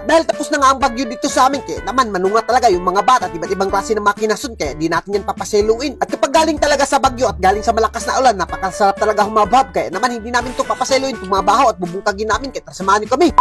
At dahil tapos na nga ang bagyo dito sa amin, kaya naman manunga talaga yung mga bata at iba't ibang klase ng makinason, kaya di natin yan papaseluin. At kapag galing talaga sa bagyo at galing sa malakas na ulan, napakasarap talaga humabhab, kaya naman hindi namin to papaseluin, tumabaho at bubungkagin namin, kaya samahan niyo kami.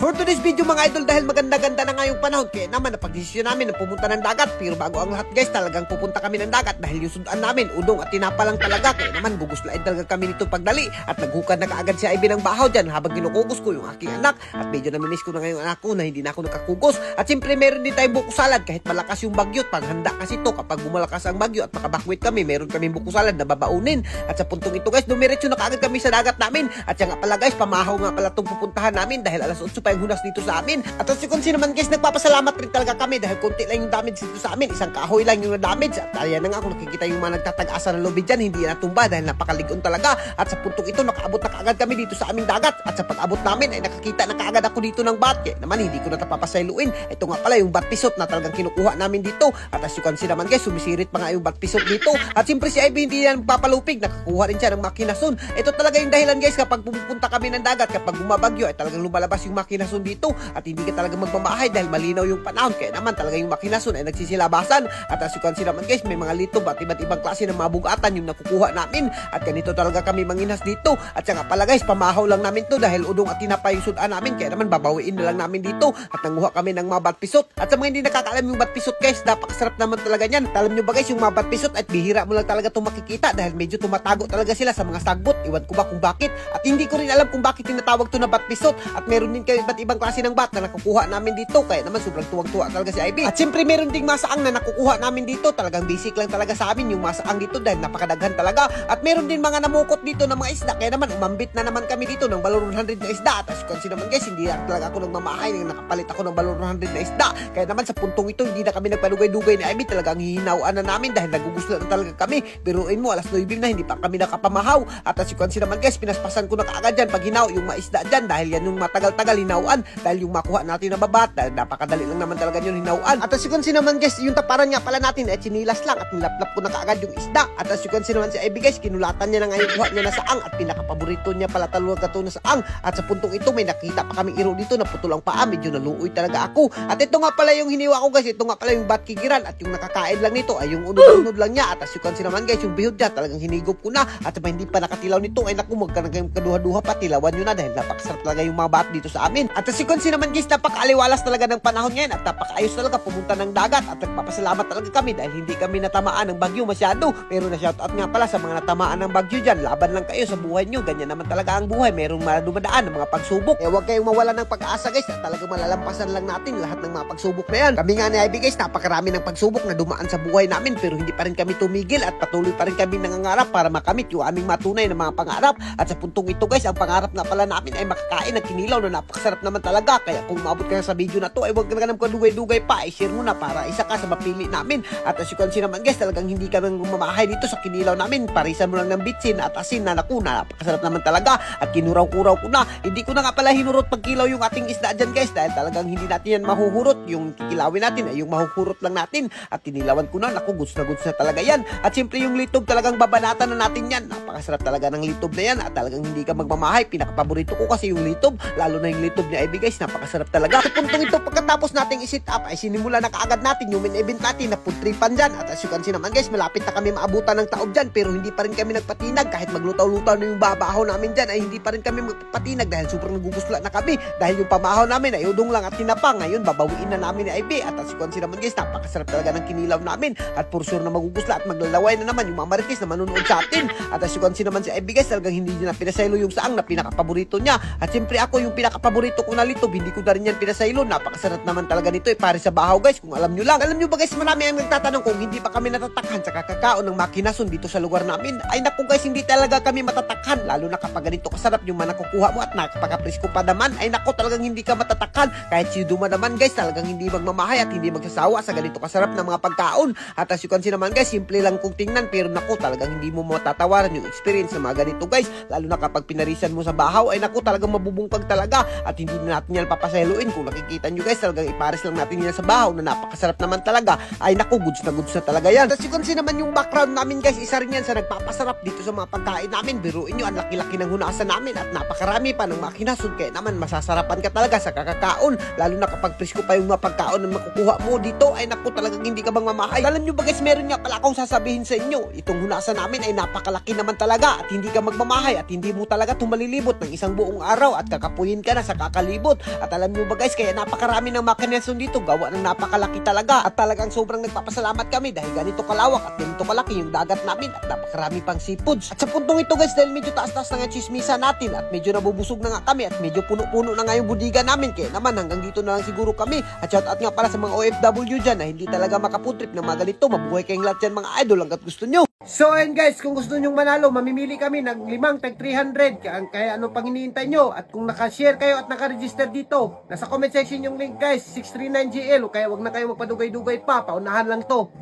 For today's video mga idol, dahil maganda-ganda na nga yung panahon, kaya naman napagdesisyon namin na pumunta ng dagat. Pero bago ang lahat guys, talagang pupunta kami ng dagat dahil yung sundan namin, udong at tinapa lang talaga. Kaya naman guguslain talaga kami nito pagdali. At naghukad na kaagad si Ivy ng bahaw dyan habang kinukugos ko yung aking anak. At medyo namimiss ko na ngayon anak ko na hindi na ako nakakugos. At siyempre meron din tayong buko salad kahit malakas yung bagyo. Paghanda kasi to kapag bumalakas ang bagyo at makabakwit kami, meron kami buko salad na babaunin. At sa puntong ito guys, dumiretso na kaagad kami sa dagat namin. At yan nga pala guys, pamahaw nga pala itong pupuntahan namin dahil alas 8 pa yung hunas dito sa amin. At as you can see naman guys, nagpapasalamat rin talaga kami dahil konti lang yung damage dito sa amin. Isang kahoy lang yung na-damage. At ayan na nga, kung nakikita yung mga nagtatag-asa ng lobby dyan, hindi natumba dahil napakaligon talaga. At sa puntong ito, nakaabot na kaagad kami dito sa aming dagat. At sa pag-abot namin ay nakakita na kaagad ako dito ng bat. Kaya naman hindi ko na tapapasayluin. Ito nga pala yung bat pisot na talagang kinukuha namin dito. At as you can see naman guys, sumisirit pa nga yung bat pisot dito. At siyempre si Ivy hindi yan papalupig, nakakuha rin siya ng makinason. Ito talaga yung dahilan guys, kapag pupunta kami ng dagat, kapag bumabagyo ay talagang lumalabas yung makinason dito. At hindi ka talaga magmamahay dahil malinaw yung panahon, kaya naman talaga yung makinason ay nagsisilabasan. At as you can see naman guys, may mga litob at iba't ibang klase ng mga bugatan yung nakukuha namin. At ganito talaga kami manginas dito. At saka pala guys, pamahaw lang namin to dahil udong at tinapay yung sudan namin, kaya naman babawiin na lang namin dito. At nanguha kami ng mga batpisot. At sa mga hindi nakakaalam yung batpisot guys, napakasarap naman talaga yan. Alam nyo ba guys, yung mga batpisot at bihira mo lang talaga itong makikita dahil medyo tumatago talaga sila sa mga sagbot. Iwan ko ba kung bakit? At hindi ko rin alam kung bakit tinatawag to na batpisot. At meron din kayo iba't ibang klase ng bat na nakukuha namin dito, kaya naman sobrang tuwang-tuwa talaga si Ivy. At siyempre meron ding masaang na nakukuha namin dito. Talagang basic lang talaga sa amin yung masaang dito dahil napakadaghan talaga. At meron din mga namukot dito ng mga isda, kaya naman umambit na naman kami dito ng balon 100 na isda. At as you can see naman guys, hindi na talaga ako nagmamahay, nakapalit ako ng balon 100 na isda. Kaya naman sa puntong ito, hindi na kami nagpadugay-dugay ni Ivy. Talagang hihinawaan na namin dahil nagugusla na talaga kami. Biruin mo, alas 9 na hindi pa kami nakapamahaw. At as you can see naman guys, pinaspasan ko na kaagad dyan pag hinaw yung maisda dyan dahil yan yung matagal-tagal hinawaan dahil yung makuha natin na babat dahil napakadali lang naman talaga yung hinawaan. At as you can see naman guys, yung taparan nga pala natin ay chinilas lang at nilaplap ko na kaagad yung isda. At as you can see naman si Ivy guys, kinulatan niya na nga yung kuha niya na saang at pinakapaborito niya pala talaga ito na saang. At sa puntong ito may nakita pa kaming iro dito na putol ang paa, medyo naluoy talaga ako. At ito nga pala yung hiniwa ko guys, ito nga pala yung batkigiran at yung nakakain lang nito ay yung unod-unod lang niya. At as you can see naman guys, yung bihod niya talagang hinigop ko na at hindi pa nakatilaw nito ay naku, magkaduha-duha pa, tilawan nyo na dahil napakasarap talaga yung mga bat dito sa amin. At as you can see naman guys, napakaaliwalas talaga ng panahon ngayon at napakaayos talaga pumunta ng dagat at nagpapasalamat talaga kami dahil hindi kami natamaan ng bagyo masyado. Pero na shoutout nga pala sa mga natamaan ng bagyo dyan, laban lang kayo sa buhay nyo, ganyan naman talaga ang buhay, merong dumadaan ng mga pagsubok. Huwag kayong mawala ng pag-asa guys at talagang malalampasan lang natin lahat ng mga pagsubok na yan. Kami nga ni Ivy guys, napakarami ng pagsubok na dumaan sa buhay namin pero hindi pa rin kami tumigil at patuloy pa rin kami nangangarap para makamit yung aming matunay na mga pangarap. At sa puntong ito guys, ang pangarap nga pala namin ay makakain ng kinilaw na napakasarap naman talaga. Kaya kung maabot ka sa video na to ay huwag ka naman dugay-dugay pa, i-share mo na para isa ka sa mapili namin. At as you can see naman guys, talagang hindi ka nang gumamahay dito sa kinilaw namin, parisan mo lang ng bitsin at asin na naku, napakasarap naman talaga. At kinuraw-kuraw ko na, hindi ko na nga pala hinurot pagkilaw yung ating isda dyan guys dahil talagang hindi natin yan mahuhurot. Yung kikilawin natin ay yung mahuhurot lang natin at tinilawan ko na, naku, goods na talaga yan. At siyempre yung litob talagang babanatan na natin yan, napakasarap talaga ng litob na yan at talagang hindi ka magmamahay. Pinakapaborito ko kasi yung litob, lalo na yung litob ni Ivy guys, napakasarap talaga. Sa puntong ito, pagkatapos nating isit up ay sinimula na kaagad natin yung main event natin na food tripan dyan. At as you can see naman guys, malapit na kami maabutan ng taob dyan pero hindi pa rin kami nagpatinag. Kahit maglutaw-lutaw na yung babaho namin dyan ay hindi pa rin kami magpatinag dahil sobrang nagugusla na kami dahil yung pamahaw namin ay udong lang at tinapa. Ngayon babawiin na namin ni Ivy. At as you can see naman guys, napakasarap talaga ng kinilaw namin at for sure na magugusla at maglalaway na naman yung mga marites na manunood sa atin. At as you can see naman si Ivy guys, talagang hindi niya na pinasaylo yung saang na pinakapaborito niya. At siyempre ako yung pinakapaborito ko na litob, hindi ko na rin yan pinasaylo. Napakasarap naman talaga nito eh, pare sa bahaw guys, kung alam nyo lang. Alam nyo ba guys, marami ang nagtatanong kung hindi pa kami natatakhan sa kakakaon ng makinason dito sa lugar namin. Ay naku guys, hindi talaga kami matatakhan, lalo na kapag ganito kasarap yung nakukuha mo at nakapagkaprisko pa naman. Ay naku, talagang hindi ka matatakhan. Kahit si Duma naman guys, talagang hindi magmamahay at hindi magsasawa sa ganito kasarap na mga pagkaon. At as you can see naman guys, simple lang kung tingnan pero naku, talagang hindi mo matatawaran yung experience ng mga ganito guys, lalo na kapag pinarisan mo sa bahaw. Ay naku, talagang mabubungkag talaga. at hindi na natin yan papaseluin. Kung nakikita nyo guys, talagang ipares lang natin yan sa bahaw na napakasarap naman talaga. Ay naku, goods na talaga yan. Tapos yung kasi naman yung background namin guys, isa rin yan sa nagpapasarap dito sa mga pagkain namin. Biruin nyo, ang laki-laki ng hunasan namin at napakarami pa ng makinasun, kaya naman masasarapan ka talaga sa kakakaon, lalo na kapag presko pa yung mga pagkaon na makukuha mo dito. Ay naku, talagang hindi ka bang mamahay. Alam nyo ba guys, meron nga pala akong sasabihin sa inyo, itong hunasan namin ay napakalaki naman talaga at hindi ka magmamahay at hindi mo talaga tumalilibot ng isang buong araw at kakapuyin ka na sa kakalibot. At alam nyo ba guys, kaya napakarami ng makinasun dito, gawa ng napakalaki talaga at talagang sobrang nagpapasalamat kami dahil ganito kalawak at ganito kalaki yung dagat namin at napakarami pang seafoods. At sa puntong ito guys, dahil medyo taas-taas na nga chismisa natin at medyo nabubusog na nga kami at medyo puno-puno na nga yung budiga namin, kaya naman hanggang dito na lang siguro kami. At shoutout nga para sa mga OFW dyan na hindi talaga makaputrip ng mga ganito. Mabuhay kayong lahat dyan mga idol hanggat gusto nyo. So and guys, kung gusto nyong manalo, mamimili kami ng 5 tag 300. Kaya ano pang hinihintay nyo? At kung naka-share kayo at naka-register dito, nasa comment section yung link guys, 639GL. Kaya wag na kayo magpadugay-dugay pa, paunahan lang to.